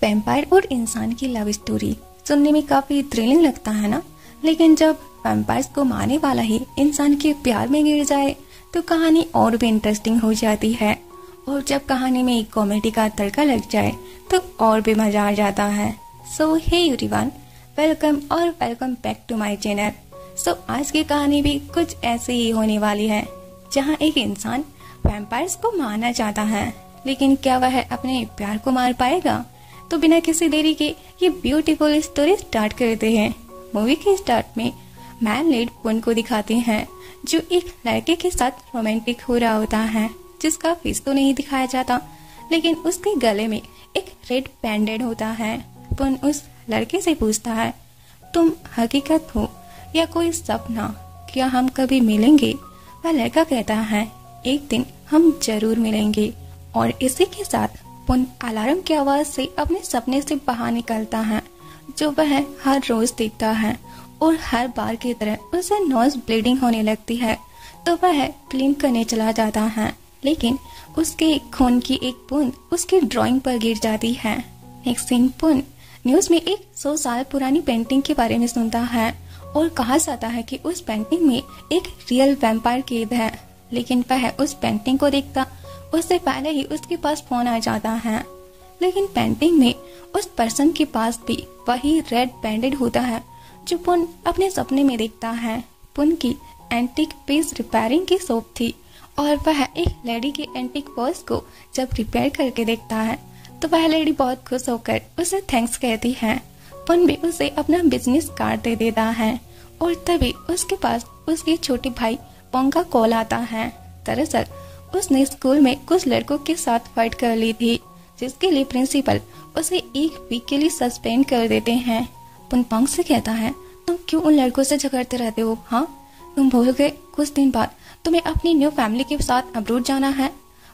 Vampire और इंसान की लव स्टोरी सुनने में काफी थ्रिलिंग लगता है ना। लेकिन जब वैम्पायर्स को मारने वाला ही इंसान के प्यार में गिर जाए तो कहानी और भी इंटरेस्टिंग हो जाती है। और जब कहानी में एक कॉमेडी का तड़का लग जाए तो और भी मजा आ जाता है। So hey everyone, welcome back to my channel. So आज की कहानी भी कुछ ऐसे ही होने वाली है, जहां एक इंसान वैम्पायर्स को मारना चाहता है, लेकिन क्या वह अपने प्यार को मार पाएगा? तो बिना किसी देरी के ये ब्यूटीफुल स्टोरी स्टार्ट करते हैं। मूवी के स्टार्ट में मैन लीड पुन को दिखाते हैं, जो एक लड़के के साथ रोमांटिक हो रहा होता है, जिसका फेस तो नहीं दिखाया जाता, लेकिन उसके गले में एक रेड बैंडेड होता है। पुन उस लड़के से पूछता है, तुम हकीकत हो या कोई सपना? क्या हम कभी मिलेंगे? वह लड़का कहता है, एक दिन हम जरूर मिलेंगे। और इसी के साथ पुन अलार्म की आवाज से अपने सपने से बाहर निकलता है, जो वह हर रोज देखता है। और हर बार की तरह उसे नोज ब्लीडिंग होने लगती है, तो वह क्लीन करने चला जाता है, लेकिन उसके खून की एक बूंद उसकी ड्राइंग पर गिर जाती है। नेक्स्ट सीन, पुन न्यूज में एक 100 साल पुरानी पेंटिंग के बारे में सुनता है और कहा जाता है कि उस पेंटिंग में एक रियल वैम्पायर कैद है। लेकिन वह उस पेंटिंग को देखता उससे पहले ही उसके पास फोन आ जाता है। लेकिन पेंटिंग में उस पर्सन के पास भी वही रेड बैंडेड होता है, जो पुन अपने सपने में देखता है। पुन की एंटीक पीस रिपेयरिंग की शॉप थी और वह एक लेडी के एंटीक पर्स को जब रिपेयर करके देखता है तो वह लेडी बहुत खुश होकर उसे थैंक्स कहती है। पुन भी उसे अपना बिजनेस कार्ड दे देता है और तभी उसके पास उसके छोटे भाई पोंग का कॉल आता है। दरअसल उसने स्कूल में कुछ लड़कों के साथ फाइट कर ली थी, जिसके लिए प्रिंसिपल उसे एक वीक के लिए सस्पेंड कर देते हैं। पुन पोंग से कहता है, तुम क्यों उन लड़कों से झगड़ते रहते हो? हाँ, तुम भूल गए कुछ दिन बाद तुम्हें अपनी न्यू फैमिली के साथ अब्रोड जाना है।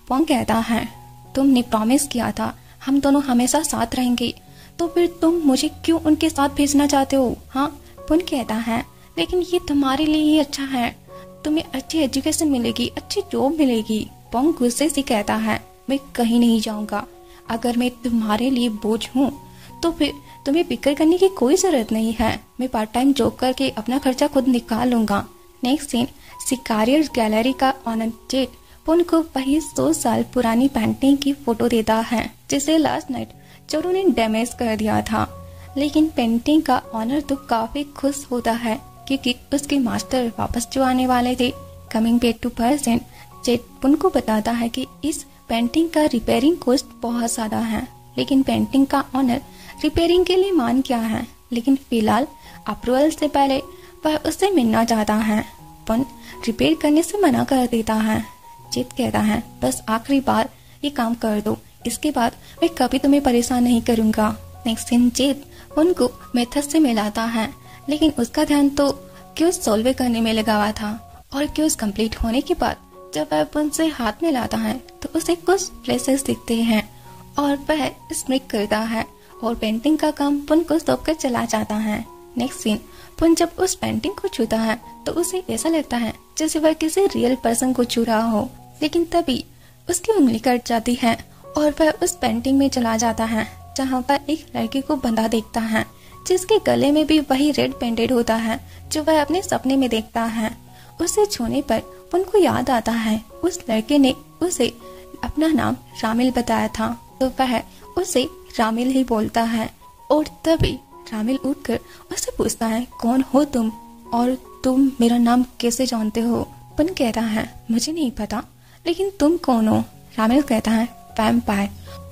पोंग कहता है, तुमने प्रॉमिस किया था हम दोनों हमेशा साथ रहेंगे, तो फिर तुम मुझे क्यों उनके साथ भेजना चाहते हो? हाँ, पुन कहता है, लेकिन ये तुम्हारे लिए ही अच्छा है, तुम्हें अच्छी एजुकेशन मिलेगी, अच्छी जॉब मिलेगी। पोंग गुस्से से कहता है, मैं कहीं नहीं जाऊंगा। अगर मैं तुम्हारे लिए बोझ हूँ तो फिर तुम्हें फिक्र करने की कोई जरूरत नहीं है। मैं पार्ट टाइम जॉब करके अपना खर्चा खुद निकाल लूंगा। नेक्स्ट सीन, सिकारियर गैलरी का ऑनर जेट पुन को वही 100 साल पुरानी पेंटिंग की फोटो देता है, जिसे लास्ट नाइट चोरों ने डैमेज कर दिया था। लेकिन पेंटिंग का ऑनर तो काफी खुश होता है, क्योंकि उसके मास्टर वापस जो आने वाले थे। कमिंग बैक टू प्रेजेंट, जेट पुन को बताता है कि इस पेंटिंग का रिपेयरिंग कॉस्ट बहुत ज्यादा है, लेकिन पेंटिंग का ऑनर रिपेयरिंग के लिए मान क्या है, लेकिन फिलहाल अप्रूवल से पहले वह उससे मिलना चाहता है। पुन रिपेयर करने से मना कर देता है। जेट कहता है, बस आखिरी बार ये काम कर दो, इसके बाद मैं कभी तुम्हें परेशान नहीं करूंगा। नेक्स्ट सीन, जेट पुन को मेथड से मिलाता है, लेकिन उसका ध्यान तो क्यूज सॉल्व करने में लगा हुआ था। और क्यूज कंप्लीट होने के बाद जब वह पुन से हाथ मिलाता है तो उसे कुछ फ्लैशेस दिखते हैं और वह स्मिक करता है और पेंटिंग का काम पुन को सौंप कर चला जाता है। नेक्स्ट सीन, पुन जब उस पेंटिंग को छूता है तो उसे ऐसा लगता है जैसे वह किसी रियल पर्सन को छू रहा हो, लेकिन तभी उसकी उंगली कट जाती है और वह उस पेंटिंग में चला जाता है, जहाँ पर एक लड़के को बंधा देखता है, जिसके गले में भी वही रेड पेंटेड होता है जो वह अपने सपने में देखता है। उसे छूने पर पुन को याद आता है उस लड़के ने उसे अपना नाम रामिल बताया था, तो वह उसे रामिल ही बोलता है। और तभी रामिल उठकर उससे पूछता है, कौन हो तुम और तुम मेरा नाम कैसे जानते हो? पुन कहता है, मुझे नहीं पता, लेकिन तुम कौन हो? रामिल कहता है, वैम्पायर।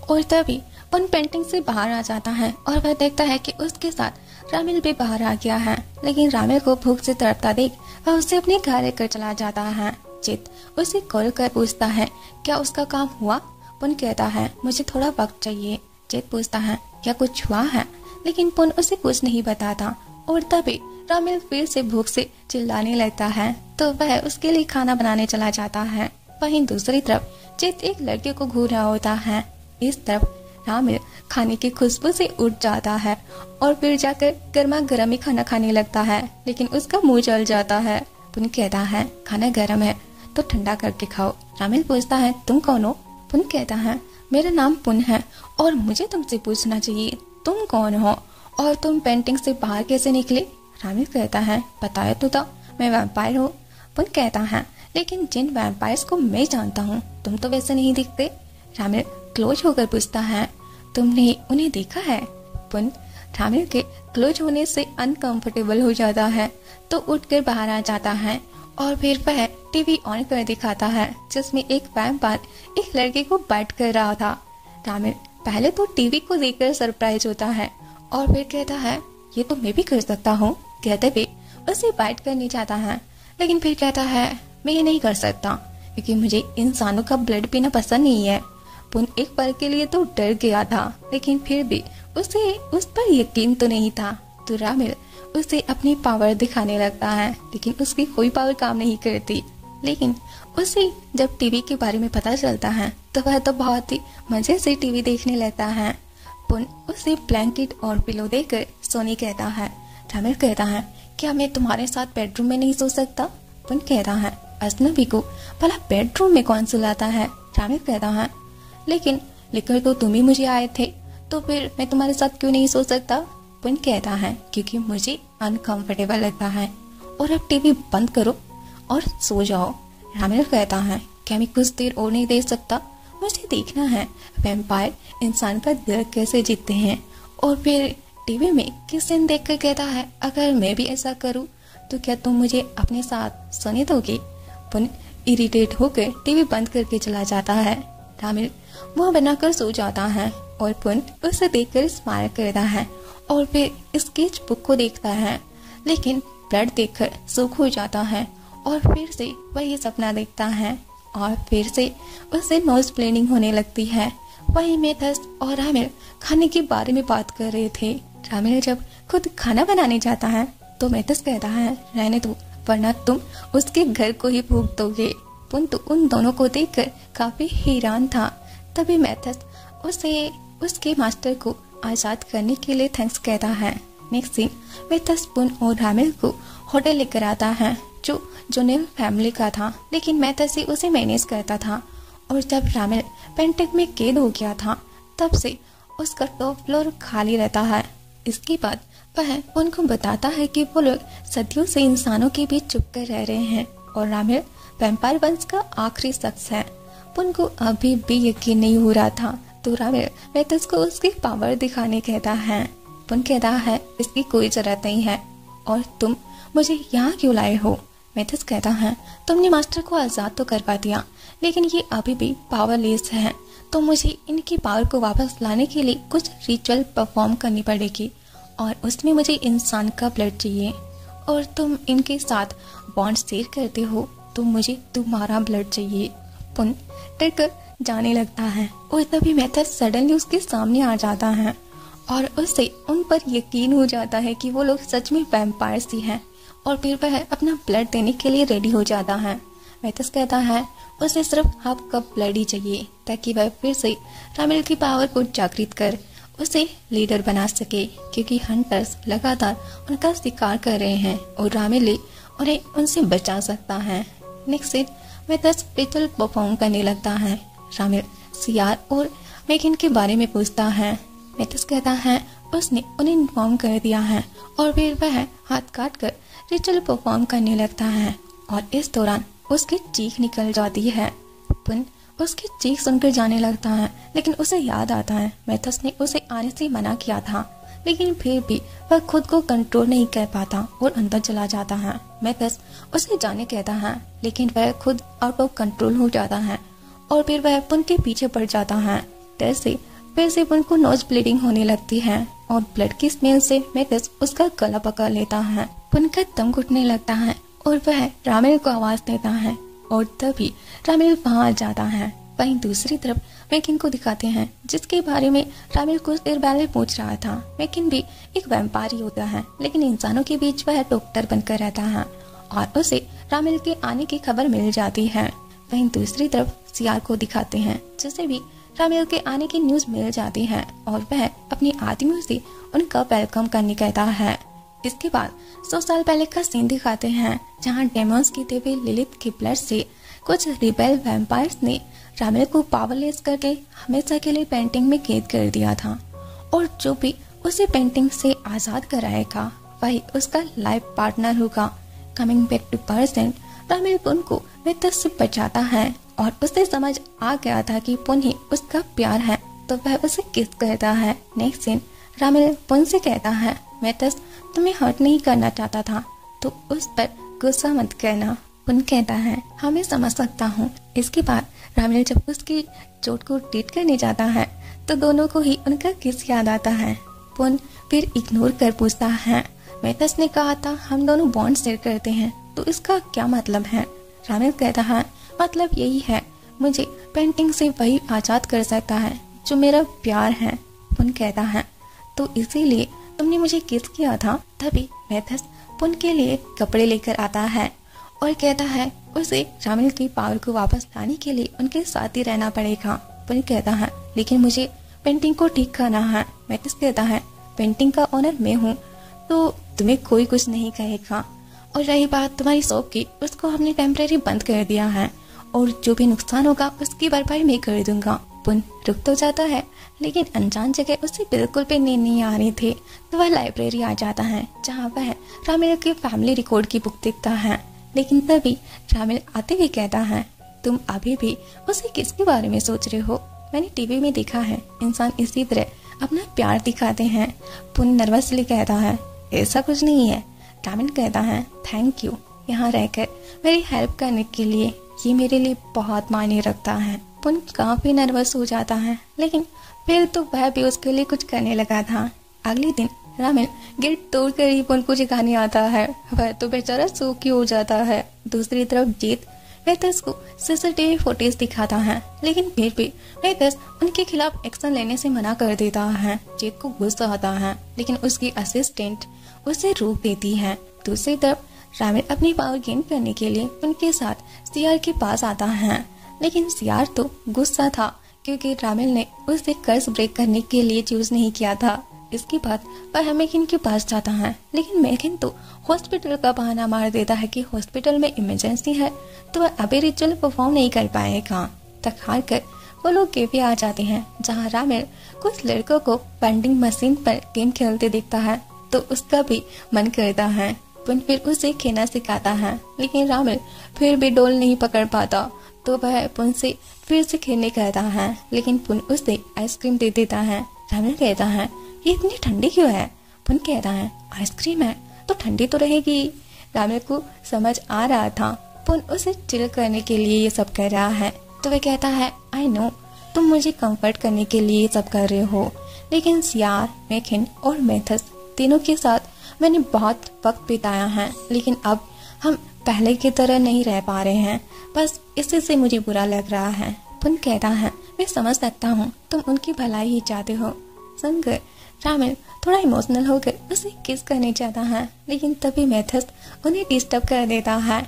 और तभी पुन पेंटिंग से बाहर आ जाता है और वह देखता है कि उसके साथ रामिल भी बाहर आ गया है, लेकिन रामिल को भूख से तड़पता देख वह उसे अपने घर लेकर चला जाता है। जेट उसे कॉल कर पूछता है, क्या उसका काम हुआ? पुन कहता है, मुझे थोड़ा वक्त चाहिए। जेट पूछता है, क्या कुछ हुआ है? लेकिन पुन उसे कुछ नहीं बताता। और तभी रामिल फिर से भूख से चिल्लाने लगता है, तो वह उसके लिए खाना बनाने चला जाता है। वहीं दूसरी तरफ जेट एक लड़के को घूर रहा होता है। इस तरफ रामिल खाने की खुशबू से उठ जाता है और फिर जाकर गर्मा गर्म ही खाना खाने लगता है, लेकिन उसका मुंह जल जाता है। पुन कहता है, खाना गर्म है तो ठंडा करके खाओ। रामिल पूछता है, तुम कौन हो? पुन कहता है, मेरा नाम पुन है और मुझे तुमसे पूछना चाहिए तुम कौन हो और तुम पेंटिंग से बाहर कैसे निकले। रामिल कहता है बताया तो था, मैं वैम्पायर हूँ। पुन कहता है लेकिन जिन वैम्पायर्स को मैं जानता हूँ तुम तो वैसे नहीं दिखते। रामिल क्लोज होकर पूछता है तुमने उन्हें देखा है। पुन रामिल के क्लोज होने से अनकंफर्टेबल हो जाता है तो उठकर बाहर आ जाता है और फिर वह टीवी ऑन कर दिखाता है जिसमें एक वैम्पायर एक लड़के को बाइट कर रहा था। रामिल पहले तो टीवी को देखकर सरप्राइज होता है और फिर कहता है ये तो मैं भी कर सकता हूँ। कहते हुए उसे बाइट करने जाता है लेकिन फिर कहता है मैं ये नहीं कर सकता क्योंकि मुझे इंसानों का ब्लड पीना पसंद नहीं है। पुन एक पल के लिए तो डर गया था लेकिन फिर भी उसे उस पर यकीन तो नहीं था तो रामिल उसे अपनी पावर दिखाने लगता है लेकिन उसकी कोई पावर काम नहीं करती। लेकिन उसे जब टीवी के बारे में पता चलता है तो वह तो बहुत ही मजे से टीवी देखने लगता है। पुन उसे ब्लैंकेट और पिलो देकर सोने कहता है। रामिल कहता है क्या मैं तुम्हारे साथ बेडरूम में नहीं सो सकता। पुन कहता है अजनबी को भला बेडरूम में कौन सुलाता है। रामिल कहता है लेकिन लेकर तो तुम ही मुझे आए थे तो फिर मैं तुम्हारे साथ क्यों नहीं सो सकता। पुन कहता है क्योंकि मुझे अनकंफर्टेबल लगता है और अब टीवी बंद करो और सो जाओ। रामिल कहता है क्या मैं कुछ देर और नहीं दे सकता, मुझे देखना है वैम्पायर इंसान का दिल कैसे जीतते हैं। और फिर टीवी में किस सीन देखकर कहता है अगर मैं भी ऐसा करूं तो क्या तुम मुझे अपने साथ सोने दोगे। पुन इरिटेट होकर टीवी बंद करके चला जाता है। रामिल मुंह बनाकर सो जाता है और पुन उसे देखकर स्माइल करता है और फिर स्केच बुक को देखता है लेकिन ब्लड देखकर सूख हो जाता है और फिर से वही सपना देखता है और फिर से उसे नोज ब्लीडिंग होने लगती है। वही मेथस और रामिल खाने के बारे में बात कर रहे थे। रामिल जब खुद खाना बनाने जाता है तो मेथस कहता है रहने दो वरना तुम उसके घर को ही फूंक दोगे। पुन तो उन दोनों को देखकर काफी हैरान था। तभी मेथस उसे उसके मास्टर को आजाद करने के लिए थैंक्स कहता है। नेक्स्ट सीन मेथस पुन और रामिल को होटल लेकर आता है जो जोनेल फैमिली का था लेकिन मेथस ही उसे मैनेज करता था। और जब रामिल पेंटिक में कैद हो गया था तब से उसका टॉप फ्लोर खाली रहता है। इसके बाद वह उनको बताता है कि वो लोग सदियों से इंसानों के बीच छुपकर रह रहे हैं और रामिल वैम्पायर वंश का आखिरी शख्स है। उनको अभी भी यकीन नहीं हो रहा था तो रामिल मेथस को उसकी पावर दिखाने कहता है। पुन कहता है इसकी कोई जरूरत नहीं है और तुम मुझे यहाँ क्यों लाए हो। मेथस कहता है तुमने मास्टर को आजाद तो करवा दिया लेकिन ये अभी भी पावरलेस है तो मुझे इनकी पावर को वापस लाने के लिए कुछ रिचुअल परफॉर्म करनी पड़ेगी और उसमें मुझे इंसान का ब्लड चाहिए और तुम इनके साथ बॉन्ड शेयर करते हो तो मुझे तुम्हारा ब्लड चाहिए। पुन डर कर जाने लगता है और तभी मेथस सडनली उसके सामने आ जाता है और उससे उन पर यकीन हो जाता है कि वो लोग सच में वैम्पायर्स ही हैं और फिर वह अपना ब्लड देने के लिए रेडी हो जाता है। मेथस कहता है उसे सिर्फ हाफ कप ब्लड ही चाहिए ताकि वह फिर से रामिल की पावर को जागृत कर उसे लीडर बना सके क्योंकि हंटर्स लगातार उनका शिकार कर रहे हैं और रामिल उन्हें उनसे बचा सकता है। नेक्स्ट सीन मेथस रिचुअल परफॉर्म करने लगता है। रामिल सियार और मेकिन के बारे में पूछता है। मेथस कहता है उसने उन्हें इन्फॉर्म कर दिया है और फिर वह हाथ काट कर रिचुअल परफॉर्म करने लगता है और इस दौरान उसकी चीख निकल जाती है। पुन उसकी चीख सुनकर जाने लगता है लेकिन उसे याद आता है मेथस ने उसे आने से मना किया था लेकिन फिर भी वह खुद को कंट्रोल नहीं कर पाता और अंदर चला जाता है। मेथस उसे जाने कहता है लेकिन वह खुद आउट ऑफ कंट्रोल हो जाता है और फिर वह पुन के पीछे पड़ जाता है। डर से फिर से पुन को नोज ब्लीडिंग होने लगती है और ब्लड की स्मेल से मेथस उसका गला पकड़ लेता है। पुन का दम घुटने लगता है और वह रामिल को आवाज देता है और तभी रामिल वहां आ जाता है। वहीं दूसरी तरफ मेकिन को दिखाते हैं जिसके बारे में रामिल कुछ देर पहले पूछ रहा था। मेकिन भी एक वैम्पायर ही होता है लेकिन इंसानों के बीच वह डॉक्टर बनकर रहता है और उसे रामिल के आने की खबर मिल जाती है। वहीं दूसरी तरफ सियार को दिखाते हैं जिसे भी रामिल के आने की न्यूज मिल जाती है और वह अपने आदमियों से उनका वेलकम करने कहता है। इसके बाद 100 साल पहले का सीन दिखाते हैं जहां डेमोन्स की देवी लिलिथ के ब्लड से कुछ रिबेल वैम्पायर्स ने रामिल को पावरलेस करके हमेशा के लिए पेंटिंग में कैद कर दिया था और जो भी उसे पेंटिंग से आजाद कराएगा वही उसका लाइफ पार्टनर होगा। कमिंग बैक टू पर्सन, रामिल पुन को मेथस से बचाता है और उसे समझ आ गया था कि पुन ही उसका प्यार है, तो वह उसे किस करता है। नेक्स्ट सीन, रामिल पुन से कहता है, मेथस तुम्हें हर्ट नहीं करना चाहता था तो उस पर गुस्सा मत करना। पुन कहता है, हाँ मैं समझ सकता हूँ। इसके बाद रामिल जब उसकी चोट को ट्रीट करने जाता है तो दोनों को ही उनका किस याद आता है। पुन फिर इग्नोर कर पूछता है, मेथस ने कहा था हम दोनों बॉन्ड शेयर करते हैं, तो इसका क्या मतलब है। रामिल कहता है, मतलब यही है, मुझे पेंटिंग से वही आजाद कर सकता है जो मेरा प्यार है। पुन कहता है, तो इसीलिए तुमने मुझे किस किया था। तभी मेथस पुन के लिए कपड़े लेकर आता है और कहता है उसे रामिल की पावर को वापस लाने के लिए उनके साथ ही रहना पड़ेगा। पुन कहता है, लेकिन मुझे पेंटिंग को ठीक करना है। मेथस कहता है, पेंटिंग का ओनर मैं हूँ तो तुम्हें कोई कुछ नहीं कहेगा, और रही बात तुम्हारी शॉप की, उसको हमने टेम्परेरी बंद कर दिया है और जो भी नुकसान होगा उसकी भरपाई मैं कर दूंगा। पुन रुक तो जाता है लेकिन अनजान जगह उसे बिल्कुल भी नींद नहीं आ रही थी, तो वह लाइब्रेरी आ जाता है जहाँ वह रामिल के फैमिली रिकॉर्ड की बुक देखता है। लेकिन तभी रामिल आते हुए कहता है, तुम अभी भी उसे किसके बारे में सोच रहे हो। मैंने टीवी में देखा है इंसान इसी तरह अपना प्यार दिखाते हैं। पुन नर्वसली कहता है, ऐसा कुछ नहीं है। रामिल कहता है, थैंक यू यहाँ रहकर मेरी हेल्प करने के लिए, ये मेरे लिए बहुत मायने रखता है। पुन काफी नर्वस हो जाता है लेकिन फिर तो वह भी उसके लिए कुछ करने लगा था। अगले दिन रामिल गेट तोड़कर ही पुन को जगाने आता है, वह तो बेचारा सूखी हो जाता है। दूसरी तरफ जीत मेथस को सीसीटीवी फुटेज दिखाता है लेकिन फिर भी मेथस उनके खिलाफ एक्शन लेने से मना कर देता है। जीत को गुस्सा आता है लेकिन उसकी असिस्टेंट उसे रोक देती है। दूसरी तरफ रामिल अपनी पावर गेन करने के लिए उनके साथ सीआर के पास आता है लेकिन सीआर तो गुस्सा था क्योंकि रामिल ने उसे कर्ज ब्रेक करने के लिए चूज नहीं किया था। इसके बाद वह मेकिन के पास जाता है लेकिन मेकिन तो हॉस्पिटल का बहाना मार देता है कि हॉस्पिटल में इमरजेंसी है तो वह अभी रिचुअल परफॉर्म नहीं कर पाएगा। तक हार कर वो लोग कैफे आ जाते हैं जहाँ रामिल कुछ लड़कों को वेंडिंग मशीन पर गेम खेलते देखता है तो उसका भी मन करता है। पुन फिर उसे खेलना सिखाता है लेकिन रामिल फिर भी डोल नहीं पकड़ पाता तो वह पुन से फिर से खेलने कहता है लेकिन पुन उसे आइसक्रीम दे देता है। रामिल कहता है, ये इतनी ठंडी क्यों है। पुन कहता है, आइसक्रीम है तो ठंडी तो रहेगी। रामिल को समझ आ रहा था पुन उसे चिल करने के लिए ये सब कर रहा है तो वह कहता है, आई नो तुम मुझे कंफर्ट करने के लिए ये सब कर रहे हो, लेकिन सियार, मेकिन और मेथस तीनों के साथ मैंने बहुत वक्त बिताया है लेकिन अब हम पहले की तरह नहीं रह पा रहे हैं, बस इसी से मुझे बुरा लग रहा है। पुन कहता है, मैं समझ सकता हूँ तुम उनकी भलाई ही चाहते हो। सुनकर रामिल थोड़ा इमोशनल होकर उसे किस करने चाहता है लेकिन तभी मेथस उन्हें डिस्टर्ब कर देता है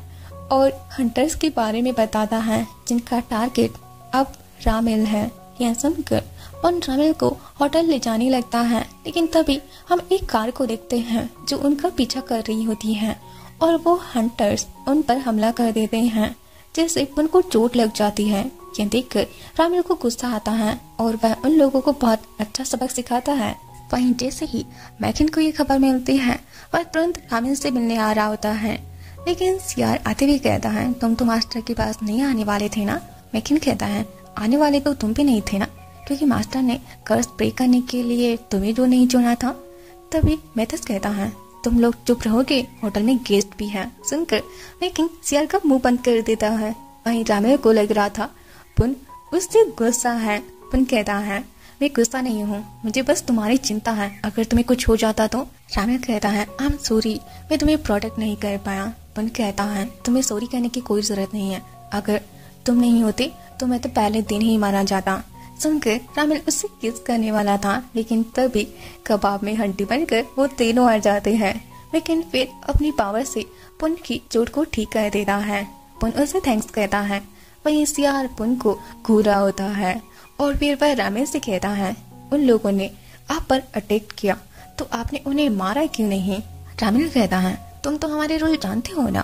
और हंटर्स के बारे में बताता है जिनका टारगेट अब रामिल है। यह सुनकर पुन रामिल को होटल ले जाने लगता है लेकिन तभी हम एक कार को देखते हैं जो उनका पीछा कर रही होती है और वो हंटर्स उन पर हमला कर देते हैं जिससे पुन को चोट लग जाती है। यह देखकर रामिल को गुस्सा आता है और वह उन लोगों को बहुत अच्छा सबक सिखाता है। वहीं जैसे ही मैकिन को ये खबर मिलती है वह तुरंत रामिल से मिलने आ रहा होता है लेकिन सियार आते हुए कहता है, तुम तो मास्टर के पास नहीं आने वाले थे ना। मैकिन कहता है, आने वाले तो तुम भी नहीं थे ना, क्योंकि मास्टर ने कर्ज ब्रेक करने के लिए तुम्हें जो नहीं चुना था। तभी मेथस कहता है, तुम लोग चुप रहोगे, होटल में गेस्ट भी हैं। सुनकर मैकिन सियार का मुंह बंद कर देता है। वहीं रामिल को लग रहा था पुन उससे गुस्सा है। पुन कहता है, मैं गुस्सा नहीं हूँ, मुझे बस तुम्हारी चिंता है, अगर तुम्हें कुछ हो जाता तो। रामिल कहता है, आई एम सॉरी, मैं तुम्हें प्रोटेक्ट नहीं कर पाया। पुन कहता है, तुम्हें सॉरी कहने की कोई जरूरत नहीं है, अगर तुम नहीं होते तो मैं तो पहले दिन ही मारा जाता। सुनकर रामिल उससे किस करने वाला था लेकिन तभी कबाब में हड्डी बनकर वो तीनों आ जाते हैं। लेकिन फिर अपनी पावर से पुन की चोट को ठीक कर देता है। पुन उसे थैंक्स कहता है। वहीं सियार पुन को घूरा होता है और फिर वह रामिल से कहता है, उन लोगों ने आप पर अटैक किया तो आपने उन्हें मारा क्यों नहीं। रामिल कहता है, तुम तो हमारे रूल जानते हो ना,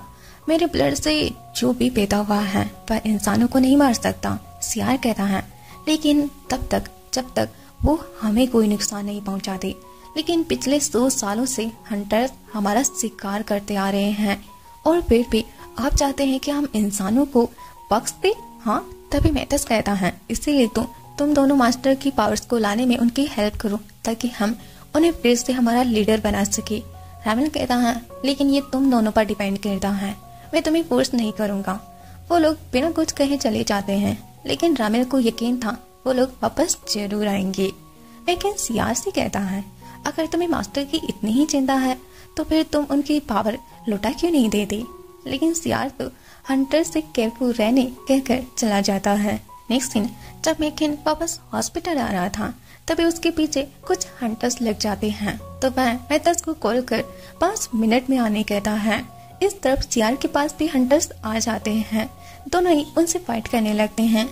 मेरे ब्लड से जो भी पैदा हुआ है वह इंसानों को नहीं मार सकता, सियार कहता है लेकिन तब तक जब तक वो हमें कोई नुकसान नहीं पहुंचाते। लेकिन पिछले 100 सालों से हंटर्स हमारा शिकार करते आ रहे हैं और फिर भी आप चाहते हैं कि हम इंसानों को बख्श दे। हाँ, तभी मैथस कहता है इसीलिए तुम दोनों मास्टर की पावर्स को लाने में उनकी हेल्प करो ताकि हम उन्हें फिर से हमारा लीडर बना सके। रामिल कहता है लेकिन ये तुम दोनों पर डिपेंड करता है, मैं तुम्हें फोर्स नहीं करूंगा। वो लोग बिना कुछ कहे चले जाते हैं लेकिन रामिल को यकीन था वो लोग वापस जरूर आएंगे। लेकिन सियार से कहता है अगर तुम्हें मास्टर की इतनी ही चिंता है तो फिर तुम उनकी पावर लौटा क्यों नहीं देते। लेकिन सियार तो हंटर से केयरफुल रहने कहकर चला जाता है। नेक्स्ट दिन जब मैकिन वापस हॉस्पिटल आ रहा था तभी उसके पीछे कुछ हंटर्स लग जाते हैं तो वह मैथस को कॉल कर 5 मिनट में आने कहता है। इस तरफ सियार के पास भी हंटर्स आ जाते हैं, दोनों ही उनसे फाइट करने लगते हैं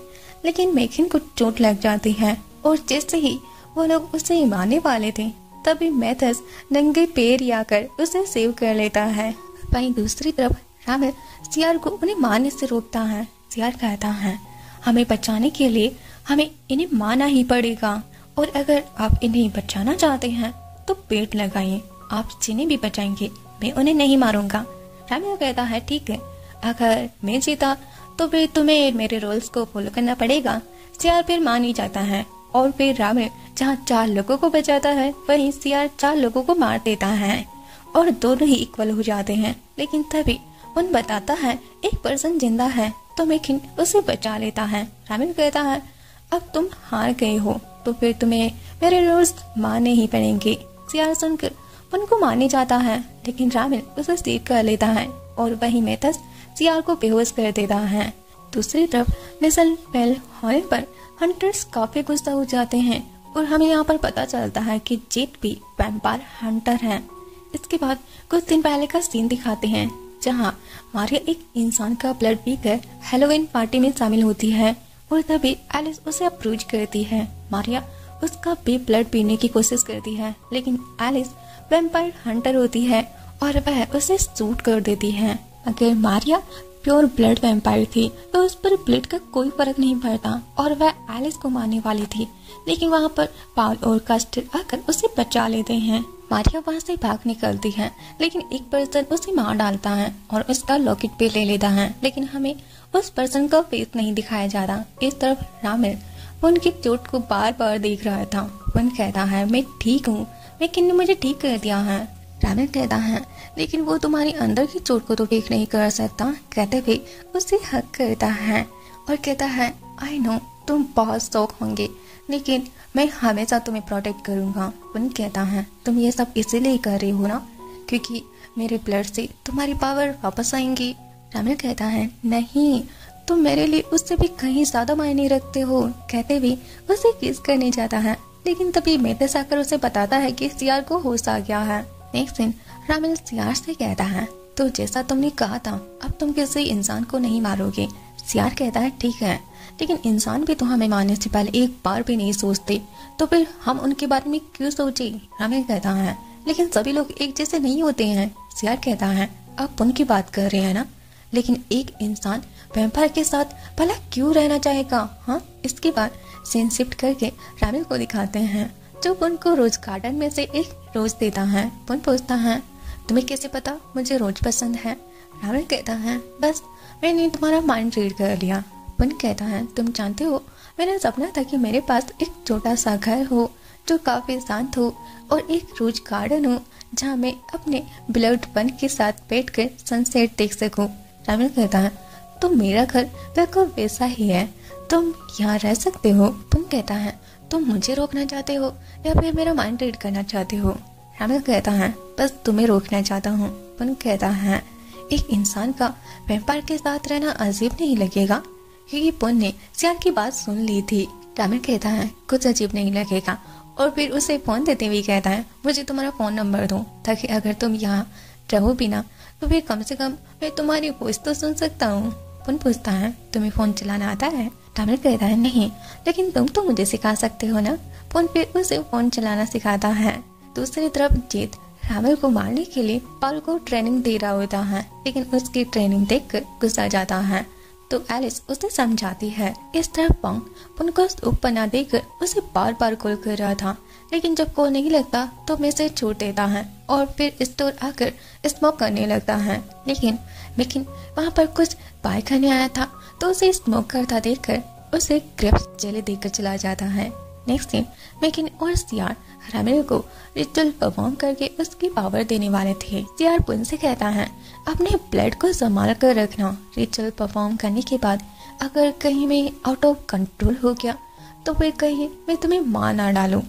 लेकिन मैकिन को चोट लग जाती है और जैसे ही वो लोग उसे मारने वाले थे तभी मैथस नंगे पैर आकर उसे सेव कर लेता है। वहीं दूसरी तरफ रामिल सियार को उन्हें मारने से रोकता है। सियार कहता है हमें बचाने के लिए हमें इन्हें मारना ही पड़ेगा और अगर आप इन्हें बचाना चाहते हैं तो पेट लगाइए, आप जिन्हें भी बचाएंगे मैं उन्हें नहीं मारूंगा। रामिल कहता है ठीक है, अगर मैं जीता तो फिर तुम्हें मेरे रूल्स को फॉलो करना पड़ेगा। सियार फिर मान ही जाता है और फिर रामिल जहाँ 4 लोगों को बचाता है वहीं सियार 4 लोगों को मार देता है और दोनों ही इक्वल हो जाते हैं। लेकिन तभी उन बताता है एक पर्सन जिंदा है तो मैकिन उसे बचा लेता है। रामिल कहता है अब तुम हार गए हो तो फिर तुम्हें मेरे रूल्स मानने ही पड़ेंगे। सियार सुनकर उनको मारने जाता है लेकिन रामिल उसे सेव कर लेता है और वही मैथस सियार को बेहोश कर देता है। दूसरी तरफ नेसल पेल होने पर हंटर्स काफी गुस्सा हो जाते हैं और हमें यहाँ पर पता चलता है कि जेट भी वैम्पायर हंटर है। इसके बाद कुछ दिन पहले का सीन दिखाते हैं जहाँ मारिया एक इंसान का ब्लड पीकर हैलोवीन पार्टी में शामिल होती है और तभी एलिस उसे अप्रोच करती है। मारिया उसका भी ब्लड पीने की कोशिश करती है लेकिन एलिस वैम्पायर हंटर होती है और वह उसे शूट कर देती है। अगर मारिया प्योर ब्लड वैम्पायर थी तो उस पर ब्लड का कोई फर्क नहीं पड़ता और वह एलिस को मारने वाली थी लेकिन वहाँ पर पाल और कास्टर आकर उसे बचा लेते हैं। मारिया वहाँ से भाग निकलती है लेकिन एक पर्सन उसे मार डालता है और उसका लॉकेट पे ले लेता है लेकिन हमें उस पर्सन का फेस नहीं दिखाया जा रहा। इस तरफ रामिल उनकी चोट को बार बार देख रहा था। वन कहता है मैं ठीक हूँ, मैकिन ने मुझे ठीक कर दिया है। रामिल कहता है लेकिन वो तुम्हारी अंदर की चोट को तो ठीक नहीं कर सकता। कहते हुए उसे हक करता है और कहता है आई नो तुम बहुत शौक होंगे लेकिन मैं हमेशा तुम्हें प्रोटेक्ट करूंगा। वन कहता है तुम ये सब इसीलिए कर रही हो ना क्योंकि मेरे ब्लड से तुम्हारी पावर वापस आएंगी। रामिल कहता है नहीं, तुम मेरे लिए उससे भी कहीं ज्यादा मायने रखते हो। कहते हुए उसे किस करने जाता है लेकिन तभी मैथस आकर उसे बताता है कि सियार को होश आ गया है। नेक्स्ट दिन रामिल सियार से कहता है तो जैसा तुमने कहा था अब तुम किसी इंसान को नहीं मारोगे। सियार कहता है ठीक है लेकिन इंसान भी तो हमें मारने से पहले एक बार भी नहीं सोचते तो फिर हम उनके बारे में क्यों सोचे। रामिल कहता है लेकिन सभी लोग एक जैसे नहीं होते हैं। सियार कहता है आप उनकी बात कर रहे हैं ना, लेकिन एक इंसान वैम्पायर के साथ भला क्यों रहना चाहेगा। हाँ, इसके बाद सीन शिफ्ट करके रामिल को दिखाते हैं जो पुन को रोज गार्डन में से एक रोज देता है। पुन पूछता है तुम्हें कैसे पता मुझे रोज पसंद है। रामिल कहता है बस मैंने तुम्हारा माइंड रीड कर लिया। पुन कहता है तुम जानते हो मेरा सपना था कि मेरे पास एक छोटा सा घर हो जो काफी शांत हो और एक रोज गार्डन हो जहाँ मैं अपने बिलव्ड वन के साथ बैठकर सनसेट देख सकूं। रामिल कहता है तो मेरा घर बिल्कुल वैसा ही है, तुम यहाँ रह सकते हो। पुन कहता है तुम मुझे रोकना चाहते हो या फिर मेरा माइंड रीड करना चाहते हो। रामिल कहता है बस तुम्हें रोकना चाहता हूँ। पुन कहता है एक इंसान का वैम्पायर के साथ रहना अजीब नहीं लगेगा क्योंकि पुन ने सियार की बात सुन ली थी। रामिल कहता है कुछ अजीब नहीं लगेगा और फिर उसे फोन देते हुए कहता है मुझे तुम्हारा फोन नंबर दो ताकि अगर तुम यहाँ रहो भी ना तो फिर कम से कम मैं तुम्हारी वॉइस तो सुन सकता हूँ। पुन पूछता है तुम्हें फोन चलाना आता है। रामिल कहता है नहीं, लेकिन तुम तो मुझे सिखा सकते हो ना। पुन फिर उसे फोन चलाना सिखाता है। दूसरी तरफ जीत रामिल को मारने के लिए पाल को ट्रेनिंग दे रहा होता है लेकिन उसकी ट्रेनिंग देखकर गुस्सा जाता है तो एलिस उसे समझाती है। इस तरफ पंग पुन को सूप बना देकर उसे बार बार कॉल कर रहा था, लेकिन जब कॉल नहीं लगता तो मैसेज छोड़ देता है और फिर स्टोर आकर स्मोक करने लगता है। लेकिन वहाँ पर कुछ बाय करने आया था तो उसे स्मोक करता देखकर उसे ग्रेप्स जेली देकर चला जाता है। नेक्स्ट सीन, मैकिन और सियार रामिल को रिचुअल परफॉर्म करके उसकी पावर देने वाले थे। सियार पुन से कहता है अपने ब्लड को संभाल कर रखना। रिचुअल परफॉर्म करने के बाद अगर कहीं मैं आउट ऑफ कंट्रोल हो गया तो फिर कहीं मैं तुम्हें मार ना डालूं।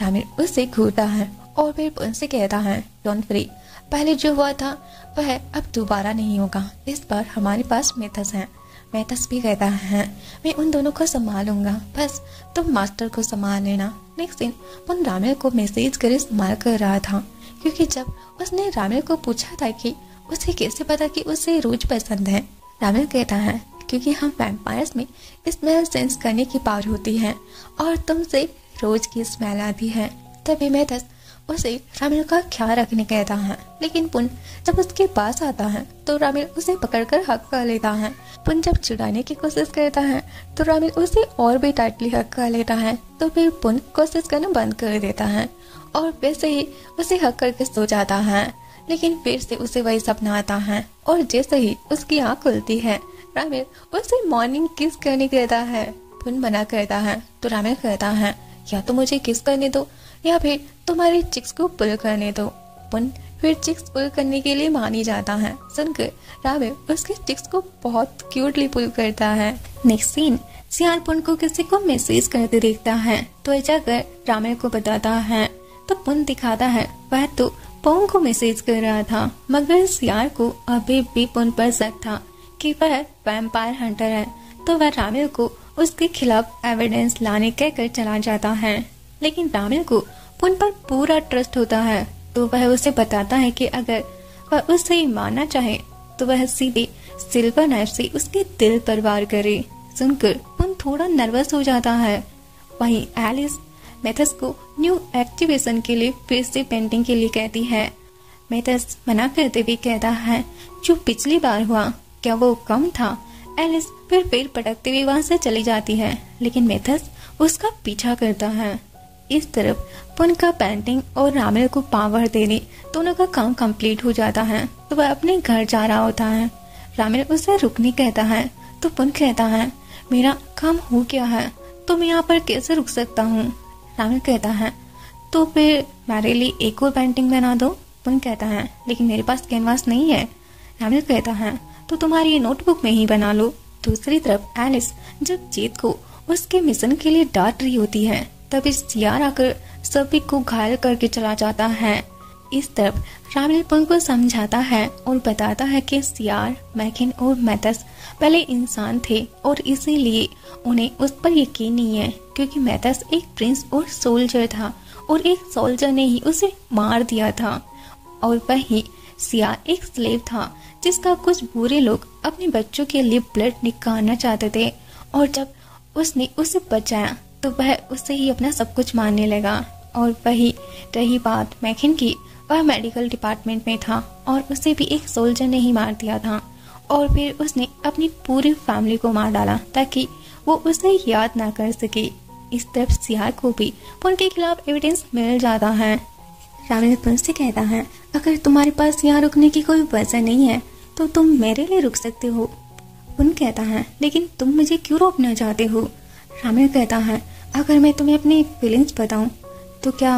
रामिल उससे घूरता है और फिर पुन से कहता है डोंट वरी, पहले जो हुआ था वह अब दोबारा नहीं होगा। इस बार हमारे पास मेथस है। मेथस भी कहता है मैं उन दोनों को संभालूंगा, बस तुम मास्टर को संभाल लेना। नेक्स्ट दिन पुन रामिल को मैसेज कर इस्तेमाल कर रहा था, क्योंकि जब उसने रामिल को पूछा था कि उसे कैसे पता कि उसे रोज पसंद है, रामिल कहता है क्योंकि हम वैम्पायर्स में स्मेल सेंस करने की पावर होती है और तुमसे रोज की स्मेल आती है। तभी मेथस उसे रामिल का ख्याल रखने कहता है, लेकिन पुन जब उसके पास आता है तो रामिल उसे पकड़कर हक कर लेता है। पुन जब छुड़ाने की कोशिश करता है तो रामिल उसे और भी टाइटली हक कर लेता है, तो फिर पुन कोशिश करना बंद कर देता है और वैसे ही उसे हक करके सो जाता है। लेकिन फिर से उसे वही सपना आता है और जैसे ही उसकी आँख खुलती है रामिल उसे मॉर्निंग किस करने कहता है। पुन मना करता है तो रामिल कहता है या तो मुझे किस करने दो या फिर तुम्हारी चिक्स को पुल करने दो। पुन फिर चिक्स पुल करने के लिए मानी जाता है। सुनकर रामिल उसकी चिक्स को बहुत क्यूटली पुल करता है। नेक्स्ट सीन, सियार पुन को किसी को मैसेज करते देखता है तो जाकर रामिल को बताता है तो पुन दिखाता है वह तो पोंग को मैसेज कर रहा था, मगर सियार को अभी भी पुन पर शक था कि वह वैम्पायर हंटर है, तो वह रामिल को उसके खिलाफ एविडेंस लाने कहकर चला जाता है। लेकिन रामिल को पुन पर पूरा ट्रस्ट होता है, तो वह उसे बताता है कि अगर वह उससे मारना चाहे तो वह सीधे सिल्वर नाइफ से उसके दिल पर वार करे। सुनकर पुन थोड़ा नर्वस हो जाता है। वहीं एलिस मेथस को न्यू एक्टिवेशन के लिए फिर से पेंटिंग के लिए कहती है। मेथस मना करते हुए कहता है जो पिछली बार हुआ क्या वो कम था। एलिस फिर पेड़ पटकते हुए वहां से चली जाती है, लेकिन मेथस उसका पीछा करता है। इस तरफ पुन का पेंटिंग और रामिल को पावर देने दोनों का काम कंप्लीट हो जाता है, तो वह अपने घर जा रहा होता है। रामिल उसे रुकने कहता है तो पुन कहता है मेरा काम हो गया है तो मैं यहाँ पर कैसे रुक सकता हूँ। रामिल कहता है तो फिर मेरे लिए एक और पेंटिंग बना दो। पुन कहता है लेकिन मेरे पास कैनवास नहीं है। रामिल कहता है तो तुम्हारी नोटबुक में ही बना लो। दूसरी तरफ एलिस जब जीत को उसके मिशन के लिए डांट रही होती है तभी सियार आकर सभी को घायल करके चला जाता है। इस तरफ रामिल पुन को समझाता है और बताता है कि सियार, मैकिन और मेथस पहले इंसान थे और इसीलिए उन्हें उस पर यकीन नहीं है, क्योंकि मेथस एक प्रिंस और सोल्जर था और एक सोल्जर ने ही उसे मार दिया था, और वही सियार एक स्लेव था जिसका कुछ बुरे लोग अपने बच्चों के लिए ब्लड निकालना चाहते थे, और जब उसने उसे बचाया तो वह उससे ही अपना सब कुछ मानने लगा। और वही रही बात मैकिन की, वह मेडिकल डिपार्टमेंट में था और उसे भी एक सोल्जर ने ही मार दिया था, और फिर उसने अपनी पूरी फैमिली को मार डाला ताकि वो उसे याद ना कर सके। इस तरफ सियार को भी पुन के खिलाफ एविडेंस मिल जाता है। रामिल पुन से कहता है अगर तुम्हारे पास यहाँ रुकने की कोई वजह नहीं है तो तुम मेरे लिए रुक सकते हो। पुन कहता है लेकिन तुम मुझे क्यों रोकना चाहते हो। रामिल कहता है अगर मैं तुम्हें अपनी फीलिंग्स बताऊं तो क्या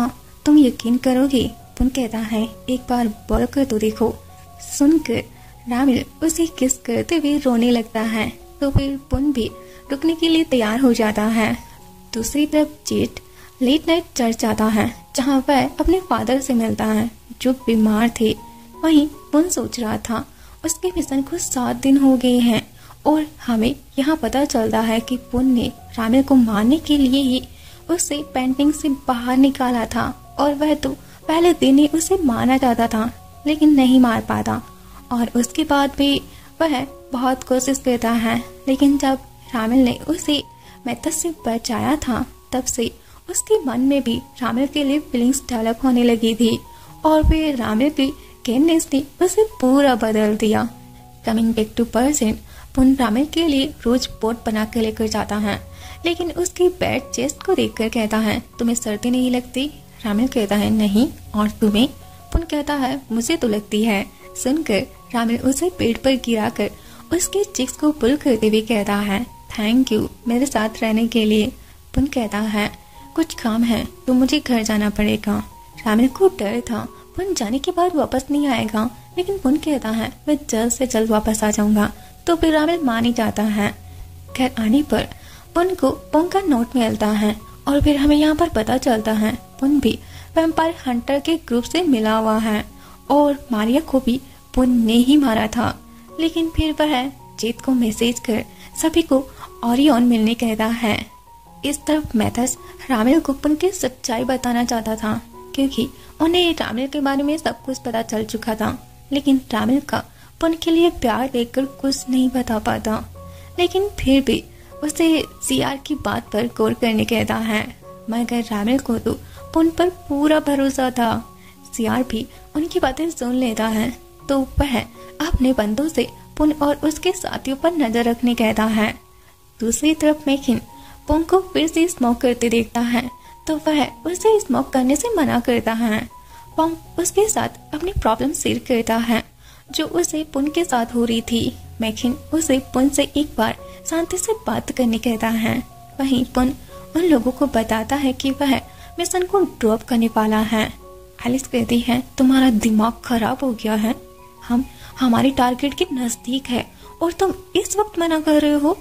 तुम यकीन करोगे। पुन कहता है एक बार बोल कर तो देखो। सुनकर रामिल उसे किस करते हुए रोने लगता है, तो फिर पुन भी रुकने के लिए तैयार हो जाता है। दूसरी तरफ जेट लेट नाइट चर्च जाता है जहाँ वह अपने फादर से मिलता है जो बीमार थे। वहीं पुन सोच रहा था उसके मिशन को 7 दिन हो गए हैं और हमें यहाँ पता चलता है कि पुन ने रामिल को मारने के लिए ही उसे पेंटिंग से बाहर निकाला था, और वह तो पहले दिन ही उसे मारना चाहता था लेकिन नहीं मार पाता, और उसके बाद भी वह बहुत कोशिश करता है। लेकिन जब रामिल ने उसे मेथस से बचाया था तब से उसके मन में भी रामिल के लिए फीलिंग्स डेवलप होने लगी थी, और फिर रामिल की केयरनेस ने उसे पूरा बदल दिया। कमिंग बैक टू पर्सन, पुन रामिल के लिए रोज बोट बना कर लेकर जाता है, लेकिन उसकी बैड चेस्ट को देखकर कहता है तुम्हें सर्दी नहीं लगती? रामिल कहता है नहीं, और तुम्हें? पुन कहता है मुझे तो लगती है। सुनकर रामिल उसे पेट पर गिराकर उसके चिक्स को पुल करते हुए कहता है थैंक यू मेरे साथ रहने के लिए। पुन कहता है कुछ काम है तो मुझे घर जाना पड़ेगा। रामिल को डर था पुन जाने के बाद वापस नहीं आएगा, लेकिन पुन कहता है मैं जल्द से जल्द वापस आ जाऊंगा। तो फिर रामिल मान ही जाता है। घर आने पर पुन को पुन का नोट मिलता है और फिर हमें यहाँ पर पता चलता है पुन भी वैम्पायर हंटर के ग्रुप से मिला हुआ है और मारिया को भी पुन ने ही मारा था। लेकिन फिर वह जीत को मैसेज कर सभी को ओरियन मिलने कहता है। इस तरफ मैथस रामिल को पुन की सच्चाई बताना चाहता था, क्योंकि उन्हें रामिल के बारे में सब कुछ पता चल चुका था, लेकिन रामिल का पुन के लिए प्यार देखकर कुछ नहीं बता पाता। लेकिन फिर भी उसे सीआर की बात पर गौर करने कहता है, मगर रामिल को तो पुन पर पूरा भरोसा था। सीआर भी उनकी बातें सुन लेता है, तो वह अपने बंदों से पुन और उसके साथियों पर नजर रखने कहता है। दूसरी तरफ मैकिन पुन को फिर से स्मोक करते देखता है, तो वह उसे स्मोक करने से मना करता है। पुन उसके साथ अपनी प्रॉब्लम शेयर करता है जो उसे पुन के साथ हो रही थी। मैकिन उसे पुन से एक बार शांति से बात करने कहता है। वहीं पुन उन लोगों को बताता है कि वह मिशन को ड्रॉप करने वाला है। एलिस कहती है तुम्हारा दिमाग खराब हो गया है, हम हमारे टारगेट के नजदीक है और तुम इस वक्त मना कर रहे हो।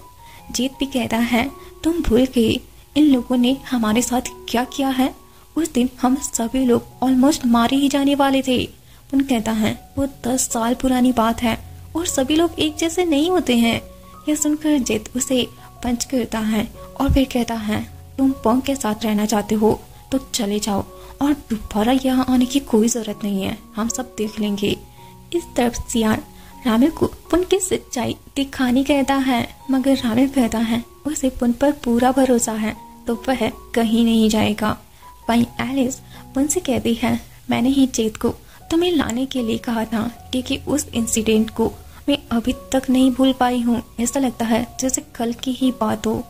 जीत भी कहता है तुम भूल गए इन लोगों ने हमारे साथ क्या किया है। उस दिन हम सभी लोग ऑलमोस्ट मारे ही जाने वाले थे। पुन कहता है वो 10 साल पुरानी बात है और सभी लोग एक जैसे नहीं होते हैं। यह सुनकर जीत उसे पंच करता है और फिर कहता है तुम पोंग के साथ रहना चाहते हो तो चले जाओ और दोबारा यहाँ आने की कोई जरूरत नहीं है, हम सब देख लेंगे। इस तरफ सियार रामिल को पुन की सच्चाई दिखाने कहता है, मगर रामिल कहता है उसे पुन पर पूरा भरोसा है तो वह कहीं नहीं जाएगा। वहीं एलिस पुन से कहती है मैंने ही जीत को तुम्हें लाने के लिए कहा था, क्योंकि उस इंसिडेंट को मैं अभी तक नहीं भूल पाई हूँ। ऐसा लगता है जैसे कल की ही बात हो।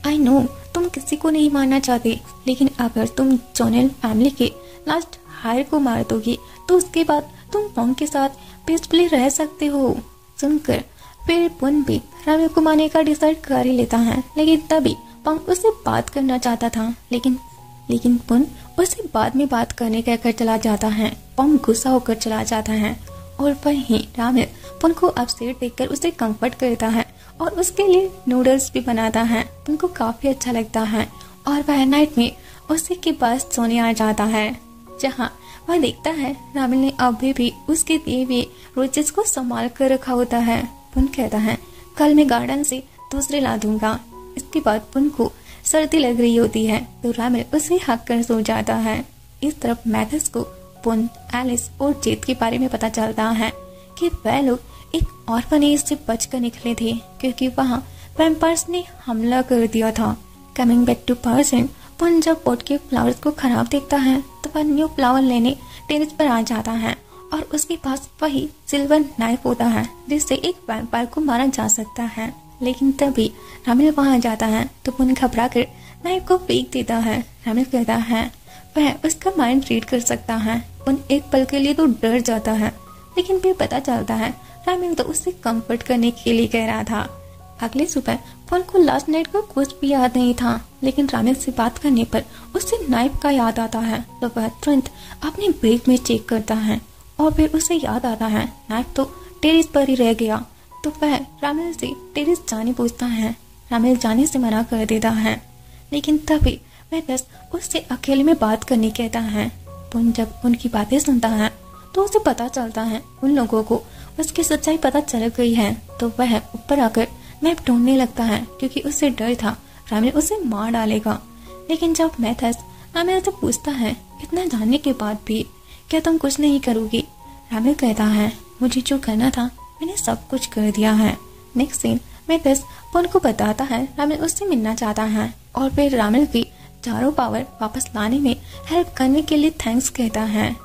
आई नो तुम किसी को नहीं मारना चाहते, लेकिन अगर तुम जोनेल फैमिली के लास्ट हायर को मार दोगी तो उसके बाद तुम पोंग के साथ पीसफुली रह सकते हो। सुनकर फिर पुन भी रामिल को मारने का डिसाइड कर ही लेता है, लेकिन तभी पोंग उससे बात करना चाहता था, लेकिन पुन उसे बाद में बात करने कहकर चला जाता है। पोंग गुस्सा होकर चला जाता है और वहीं रामिल पुन को अपसेट देखकर उसे कंफर्ट करता है और उसके लिए नूडल्स भी बनाता है। उनको काफी अच्छा लगता है और वह नाइट में उसी के पास सोने आ जाता है, जहाँ वह देखता है रामिल ने अभी भी उसके दिए हुए रोजेस को संभाल कर रखा होता है। पुन कहता है कल मैं गार्डन से दूसरे ला दूंगा। इसके बाद पुन को सर्दी लग रही होती है तो रामिल उसे हक कर सो जाता है। इस तरफ मैथस को पुन, एलिस और जीत के बारे में पता चलता है कि वह लोग एक ऑर्फनेज से बचकर निकले थे, क्योंकि वहाँ वैम्पायर्स ने हमला कर दिया था। कमिंग बैक टू पर्सन, पुन जब पोट के फ्लावर्स को खराब देखता है तो वह न्यू फ्लावर लेने टेरेस पर आ जाता है और उसके पास वही सिल्वर नाइफ होता है जिससे एक वैम्पायर को मारा जा सकता है। लेकिन तभी रामिल वहाँ जाता है तो पुन घबरा कर नाइफ को फेंक देता है। रामिल कहता है वह उसका माइंड रीड कर सकता है। पुन एक पल के लिए तो डर जाता है, लेकिन फिर पता चलता है रामिल तो उससे कंफर्ट करने के लिए कह रहा था। अगले सुबह पुन को लास्ट नाइट का कुछ भी याद नहीं था, लेकिन रामिल से बात करने पर उसे नाइफ का याद आता है तो वह तुरंत अपने बैग में चेक करता है और फिर उसे याद आता है नाइफ तो टेरेस पर ही रह गया। तो वह रामिल से टेरेस जाने पूछता है। रामिल जाने से मना कर देता है, लेकिन तभी मैथस उससे अकेले में बात करने कहता है। पुन जब उनकी बातें सुनता है तो उसे पता चलता है उन लोगों को उसकी सच्चाई पता चल गई है, तो वह ऊपर आकर मैप ढूंढने लगता है, क्योंकि उसे डर था रामिल उसे मार डालेगा। लेकिन जब मैथस रामिल से पूछता है इतना जानने के बाद भी क्या तुम कुछ नहीं करोगी, रामिल कहता है मुझे जो करना था मैंने सब कुछ कर दिया है। नेक्स्ट सीन मैथस पुन को बताता है रामिल उससे मिलना चाहता है और फिर रामिल की चारों पावर वापस लाने में हेल्प करने के लिए थैंक्स कहता है।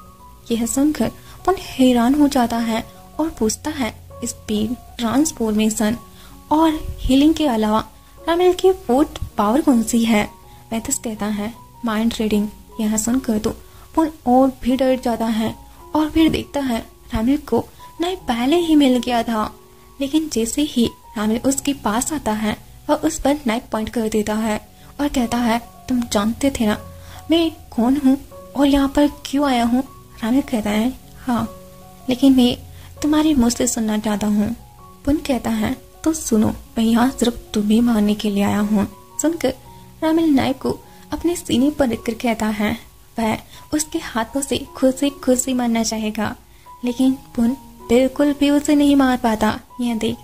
यह सुनकर पुन हैरान हो जाता है और पूछता है स्पीड, ट्रांसफॉर्मेशन और हीलिंग के अलावा रामेल की फोर्थ पावर कौन सी है? मैथस कहता है माइंड रीडिंग। यह सुनकर तो पुन और भी डर जाता है और फिर देखता है रामेल को नाइफ पहले ही मिल गया था। लेकिन जैसे ही रामेल उसके पास आता है वह उस पर नाइफ पॉइंट कर देता है और कहता है तुम जानते थे ना मैं कौन हूँ और यहाँ पर क्यों आया हूँ? रामेल कहता है हाँ, लेकिन मैं तुम्हारे मुंह से सुनना चाहता हूँ। पुन कहता है तो सुनो, मैं यहाँ सिर्फ तुम्हें मारने के लिए आया हूँ। सुनकर रामेल नाइफ को अपने सीने पर रखकर कहता है वह उसके हाथों से खुद से मारना चाहेगा, लेकिन पुन बिल्कुल भी उसे नहीं मार पाता। यह देख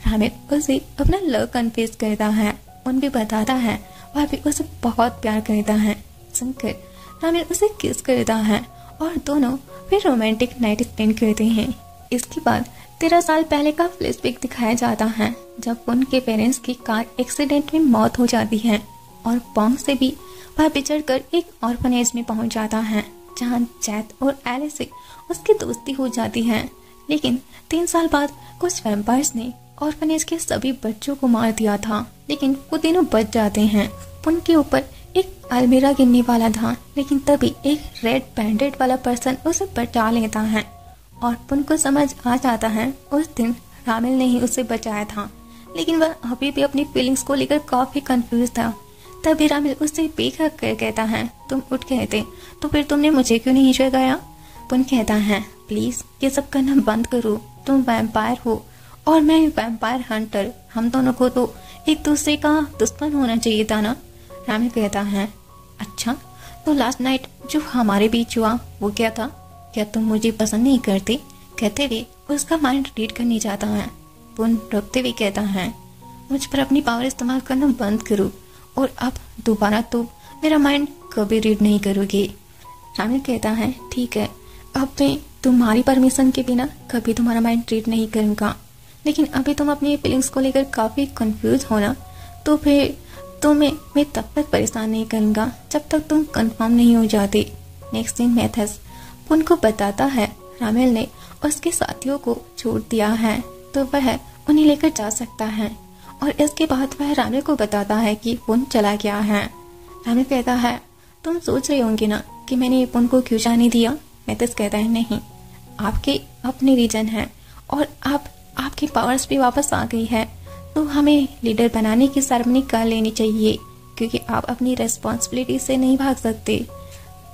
रामेल उसे अपना लव कन्फेस करता है। पुन भी बताता है वह भी उसे बहुत प्यार करता है। सुनकर रामेल उसे किस करता है और दोनों फिर रोमांटिक नाइट स्पेंड करते हैं। इसके बाद 13 साल पहले का फ्लैशबैक दिखाया जाता है जब पुन के पेरेंट्स की कार एक्सीडेंट में मौत हो जाती है और पोंग से भी वह बिछड़कर एक ऑर्फनेज में पहुंच जाता है जहां जैथ और एलिस से उसकी दोस्ती हो जाती है। लेकिन 3 साल बाद कुछ वैम्पायर्स ने ऑर्फनेज के सभी बच्चों को मार दिया था, लेकिन वो तीनों बच जाते हैं। पुन के ऊपर एक अलमीरा गिरने वाला था, लेकिन तभी एक रेड बैंडेड वाला पर्सन उसे बचा लेता है और पुन को समझ आ जाता है उस दिन रामेल ने ही उसे बचाया था, लेकिन वह अभी भी अपनी फीलिंग्स को लेकर काफी कंफ्यूज था। तभी रामेल उससे बेखक कर कहता है तुम उठ गए थे तो फिर तुमने मुझे क्यों नहीं जगाया? पुन कहता है प्लीज ये सब करना बंद करो, तुम वैम्पायर हो और मैं वैम्पायर हंटर, हम दोनों को तो एक दूसरे का दुश्मन होना चाहिए था ना। रामेल कहता है अच्छा, तो लास्ट नाइट जो हमारे बीच हुआ वो क्या था? क्या तुम मुझे पसंद नहीं करते? कहते हुए उसका माइंड रीड करने जाता है। पुन रोकते हुए कहता है मुझ पर अपनी पावर इस्तेमाल करना बंद करो और अब दोबारा तो मेरा माइंड कभी रीड नहीं करोगे। रामेल कहता है ठीक है, अब मैं तुम्हारी परमिशन के बिना कभी तुम्हारा माइंड रीड नहीं करूँगा, लेकिन अभी तुम अपनी फीलिंग्स को लेकर काफी कंफ्यूज हो ना, तो फिर मैं तब तक परेशान नहीं करूँगा जब तक तुम कंफर्म नहीं हो जाते। नेक्स्ट दिन मैथस पुन को बताता है रामेल ने उसके साथियों को छोड़ दिया है तो वह उन्हें लेकर जा सकता है और इसके बाद वह रामेल को बताता है कि पुन चला गया है। रामेल कहता है तुम सोच रहे होंगे ना कि मैंने पुन को क्यों जाने दिया? मैथस कहता है नहीं, आपके अपने रीजन है और आपकी पावर्स भी वापस आ गई है, तो हमें लीडर बनाने की सेरेमनी कर लेनी चाहिए क्योंकि आप अपनी रेस्पॉन्सिबिलिटी से नहीं भाग सकते।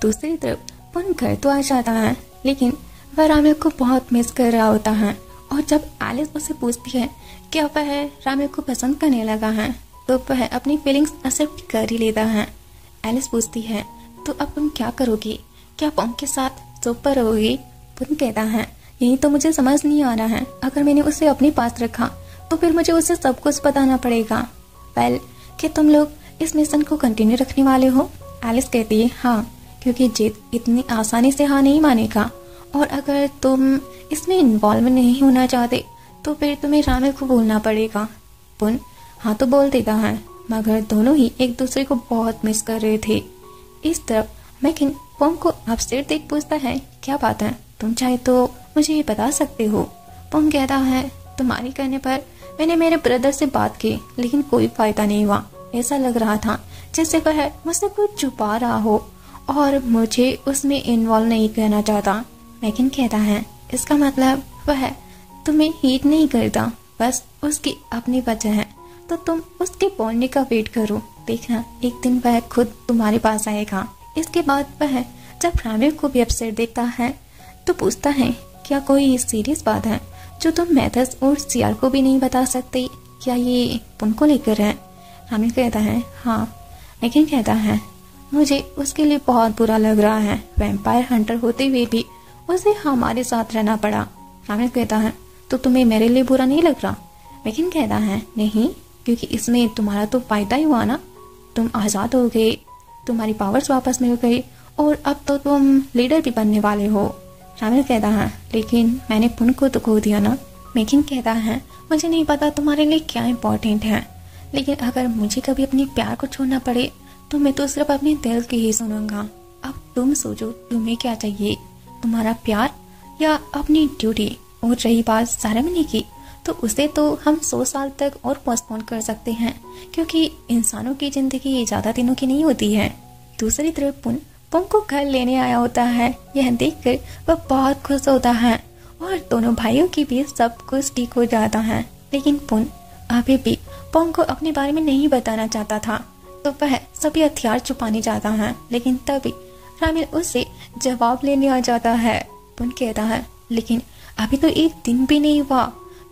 दूसरी तरफ पुन घर तो आ जाता है, लेकिन वह रामेल को बहुत मिस कर रहा होता है और जब एलिस उससे पूछती है क्या वह रामेल को पसंद करने लगा है तो वह अपनी फीलिंग्स एक्सेप्ट कर ही लेता है। एलिस पूछती है तो अब तुम क्या करोगी? क्या पोंग के साथ चुप पर रहोगी? पुन कहता है यही तो मुझे समझ नहीं आ रहा है, अगर मैंने उसे अपने पास रखा तो फिर मुझे उसे सब कुछ बताना पड़ेगा। वेल, क्या तुम लोग इस मिशन को कंटिन्यू रखने वाले हो? एलिस कहती है हाँ, क्योंकि जीत इतनी आसानी से हाँ नहीं मानेगा और अगर तुम इसमें इन्वॉल्व नहीं होना चाहते तो फिर तुम्हें रामेल को बोलना पड़ेगा। पुन हाँ तो बोल देता है, मगर दोनों ही एक दूसरे को बहुत मिस कर रहे थे। इस तरफ मैकिन पोंग को अपस्टेट देख पूछता है क्या बात है, तुम चाहे तो मुझे ये बता सकते हो? पोंग कहता है तुम्हारे कहने पर मैंने मेरे ब्रदर से बात की लेकिन कोई फायदा नहीं हुआ, ऐसा लग रहा था जैसे वह मुझसे कुछ छुपा रहा हो और मुझे उसमें इन्वॉल्व नहीं करना चाहता। मैकिन कहता है इसका मतलब वह तुम्हें हीट नहीं करता, बस उसकी अपनी वजह है, तो तुम उसके बोलने का वेट करो, देखना एक दिन वह खुद तुम्हारे पास आएगा। इसके बाद वह जब रामेल को भी अपसेट देखता है तो पूछता है क्या कोई सीरियस बात है जो तुम मैथस और सियार को भी नहीं बता सकते? क्या ये पुन को लेकर है? रामेल कहता है हाँ। मैकिन कहता है मुझे उसके लिए बहुत बुरा लग रहा है, वैम्पायर हंटर होते हुए भी उसे हमारे साथ रहना पड़ा। रामेल कहता है तो तुम्हें मेरे लिए बुरा नहीं लग रहा? मैकिन कहता है नहीं, क्योंकि इसमें तुम्हारा तो फायदा ही हुआ ना, तुम आजाद हो गए, तुम्हारी पावर्स वापस मिल गई और अब तो तुम लीडर भी बनने वाले हो। रामेल कहता है लेकिन मैंने पुन को तो खो दिया ना। मैकिन कहता है मुझे नहीं पता तुम्हारे लिए क्या इम्पोर्टेंट है, लेकिन अगर मुझे कभी अपने प्यार को छोड़ना पड़े तो मैं तो सिर्फ अपने दिल की ही सुनूंगा। अब तुम सोचो तुम्हें क्या चाहिए, तुम्हारा प्यार या अपनी ड्यूटी? और रही बात सेरेमनी की, तो उसे तो हम 100 साल तक और पोस्टपोन कर सकते हैं, क्योंकि इंसानों की जिंदगी ज्यादा दिनों की नहीं होती है। दूसरी तरफ पुन को घर लेने आया होता है। यह देखकर वह बहुत खुश होता है और दोनों भाइयों के बीच सब कुछ ठीक हो जाता है। लेकिन पुन अभी भी पोंग को अपने बारे में नहीं बताना चाहता था, तो वह सभी हथियार छुपाने जाता है। लेकिन तभी रामिल उससे जवाब लेने आ जाता है। पुन कहता है, लेकिन अभी तो एक दिन भी नहीं हुआ,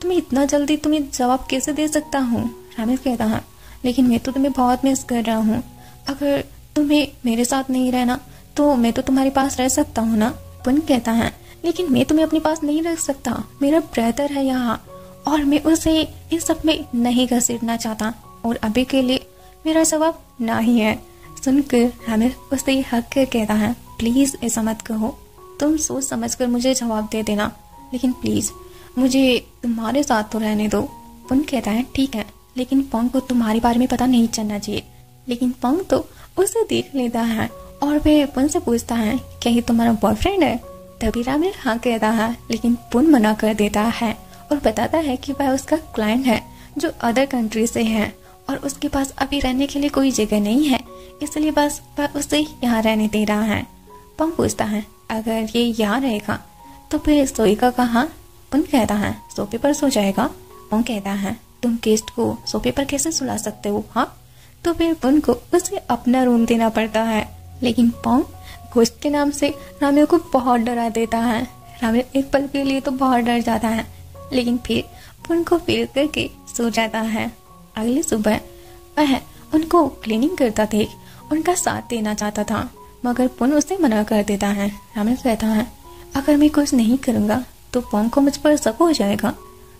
तुम्हें इतना जल्दी तुम्हें जवाब कैसे दे सकता हूँ। रामिल कहता है, लेकिन मैं तो तुम्हें बहुत मिस कर रहा हूँ, अगर तुम्हें मेरे साथ नहीं रहना तो मैं तो तुम्हारे पास रह सकता हूँ ना। पुन कहता है, लेकिन मैं तुम्हें अपने पास नहीं रख सकता, मेरा ब्रदर है यहाँ और मैं उसे इस सब में नहीं घसीटना चाहता, और अभी के लिए मेरा जवाब ना ही है। सुनकर रामिल उसे हक कर कहता है, प्लीज ऐसा मत कहो, तुम सोच समझ कर मुझे जवाब दे देना, लेकिन प्लीज मुझे तुम्हारे साथ तो रहने दो। पुन कहता है, ठीक है, लेकिन पोंग को तुम्हारे बारे में पता नहीं चलना चाहिए। लेकिन पोंग तो उसे देख लेता है और वह पुन से पूछता है, क्या ये तुम्हारा बॉयफ्रेंड है। तभी रामिल हाँ कहता है, लेकिन पुन मना कर देता है और बताता है कि वह उसका क्लाइंट है जो अदर कंट्री से है और उसके पास अभी रहने के लिए कोई जगह नहीं है, इसलिए बस वह उसे यहाँ रहने दे रहा है। पोंग पूछता है, अगर ये यहाँ रहेगा तो फिर सोएगा कहाँ। पुन कहता है, सोफे पर सो जाएगा। पोंग कहता है, तुम गेस्ट को सोफे पर कैसे सुला सकते हो। हाँ, तो फिर पुन को उसे अपना रूम देना पड़ता है। लेकिन पोंग घोस्ट के नाम से रामिल को बहुत डरा देता है। रामिल एक पल के लिए तो बहुत डर जाता है, लेकिन फिर पुन को फील करके सो जाता है। अगली सुबह वह उनको क्लीनिंग करता देख उनका साथ देना चाहता था, मगर पुन उसे मना कर देता है। रामिल कहता है, अगर मैं कुछ नहीं करूँगा तो पोंग को मुझ पर शक हो जाएगा।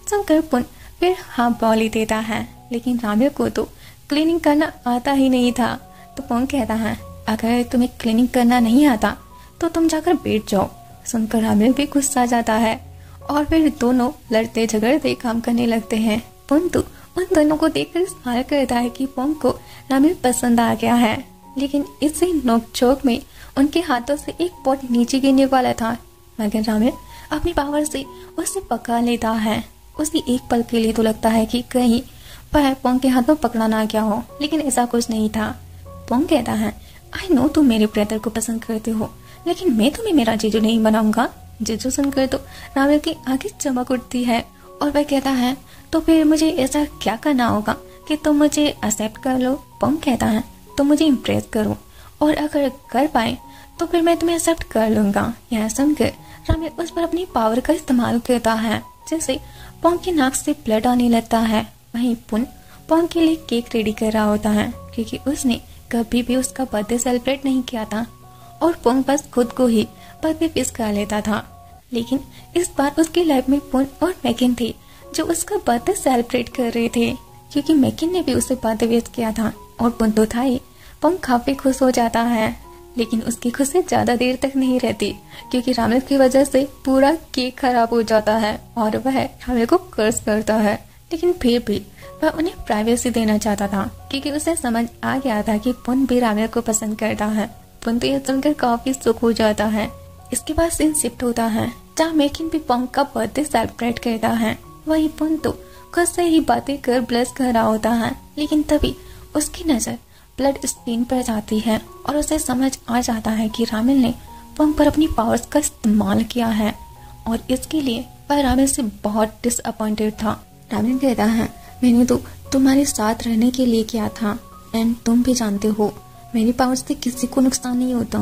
सुनकर पुन फिर हाँ बोल ही देता है, लेकिन रामिल को तो क्लीनिंग करना आता ही नहीं था। तो पोंग कहता है, अगर तुम्हें क्लीनिंग करना नहीं आता तो तुम जाकर बैठ जाओ। सुनकर रामिल भी गुस्सा जाता है और फिर दोनों लड़ते झगड़ते काम करने लगते हैं। पुन तो उन दोनों को देखकर स्माइल करता है कि पोंग को रामिल पसंद आ गया है, लेकिन इसी नोकझोंक में उनके हाथों से एक पॉट नीचे गिरने वाला था, मगर रामिल अपनी पावर से उसे पकड़ लेता है। उसे एक पल के लिए तो लगता है कि कहीं वह पोंग के हाथों पकड़ा ना गया हो, लेकिन ऐसा कुछ नहीं था। पोंग कहता है, आई नो तुम मेरे ब्रदर को पसंद करते हो, लेकिन मैं तुम्हें मेरा जीजू नहीं बनाऊंगा। जीजू सुनकर तो रामिल की आंखें चमक उठती है और वह कहता है, तो फिर मुझे ऐसा क्या करना होगा कि तुम मुझे एक्सेप्ट कर लो। पोंग कहता है, तुम मुझे इम्प्रेस करो और अगर कर पाए तो फिर मैं तुम्हें एक्सेप्ट कर लूंगा। यह सुनकर रामिल उस पर अपनी पावर का इस्तेमाल करता है, जिससे पोंग की नाक से ब्लड आने लगता है। वहीं पुन पोंग के लिए केक रेडी कर रहा होता है, क्योंकि उसने कभी भी उसका बर्थडे सेलिब्रेट नहीं किया था और पोंग बस खुद को ही बर्थडे विश कर लेता था। लेकिन इस बार उसकी लाइफ में पुन और मैकिन थे जो उसका बर्थडे सेलिब्रेट कर रहे थे, क्योंकि मैकिन ने भी उसे बर्थडे विश किया था और पुन तो था ही। पोंग काफी खुश हो जाता है, लेकिन उसकी खुशी ज्यादा देर तक नहीं रहती, क्योंकि रामिल की वजह से पूरा केक खराब हो जाता है और वह रामिल को कर्स करता है। लेकिन फिर भी वह उन्हें प्राइवेसी देना चाहता था, क्योंकि उसे समझ आ गया था कि पुन भी रामिल को पसंद करता है। पुन तो यह सुनकर काफी सुख हो जाता है। इसके बाद सीन शिफ्ट होता है जहाँ मैकिन भी पोंग का बर्थडे सेलिब्रेट करता है। वही पुन तो खुद से ही बातें कर ब्लश कर रहा होता है, लेकिन तभी उसकी नजर ब्लड स्क्रीन पर जाती है और उसे समझ आ जाता है कि रामिल ने पोंग पर अपनी पावर्स का इस्तेमाल किया है और इसके लिए वह रामिल से बहुत डिसअपॉइंटेड था। रामिल कहता है, मैंने तो तुम्हारे साथ रहने के लिए किया था एंड तुम भी जानते हो मेरी पावर्स से किसी को नुकसान नहीं होता।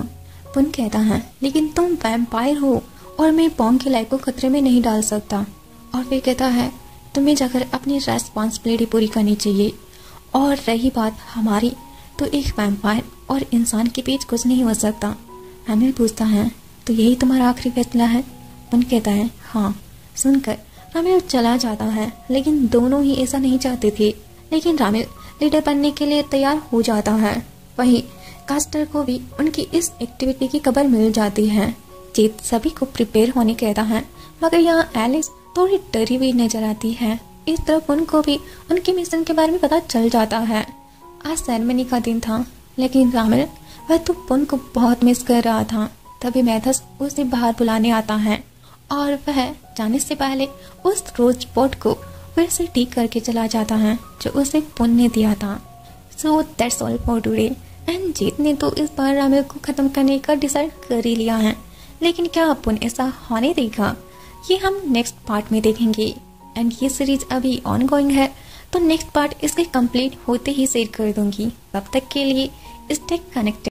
पुन कहता है, लेकिन तुम वैम्पायर हो और मैं पोंग की लाइफ को खतरे में नहीं डाल सकता। और फिर कहता है, तुम्हें जाकर अपनी रेस्पॉन्सिबिलिटी पूरी करनी चाहिए, और रही बात हमारी, तो एक वैम्पायर और इंसान के बीच कुछ नहीं हो सकता। रामिल पूछता है, तो यही तुम्हारा आखिरी फैसला है। पुन कहता है, हाँ। सुनकर रामिल चला जाता है, लेकिन दोनों ही ऐसा नहीं चाहते थे। लेकिन रामिल लीडर बनने के लिए तैयार हो जाता है। वहीं कास्टर को भी उनकी इस एक्टिविटी की खबर मिल जाती है। जीत सभी को प्रिपेयर होने कहता है, मगर यहाँ एलिस थोड़ी डरी हुई नजर आती है। इस तरफ उनको भी उनके मिशन के बारे में पता चल जाता है। आज सेरेमनी का दिन था, लेकिन रामिल वह तो पुन को बहुत मिस कर रहा था। तभी मैथस उसे बाहर बुलाने आता है और वह जाने से पहले उस रोज बोट को फिर से ठीक करके चला जाता है जो उसे पुन ने दिया था। So that's all for today. And Jeet ने तो इस बार रामेव को खत्म करने का डिसाइड कर ही लिया है, लेकिन क्या पुन ऐसा होने देगा ये हम नेक्स्ट पार्ट में देखेंगे। एंड ये सीरीज अभी ऑन गोइंग है, तो नेक्स्ट पार्ट इसके कंप्लीट होते ही शेयर कर दूंगी। तब तक के लिए स्टे कनेक्टेड।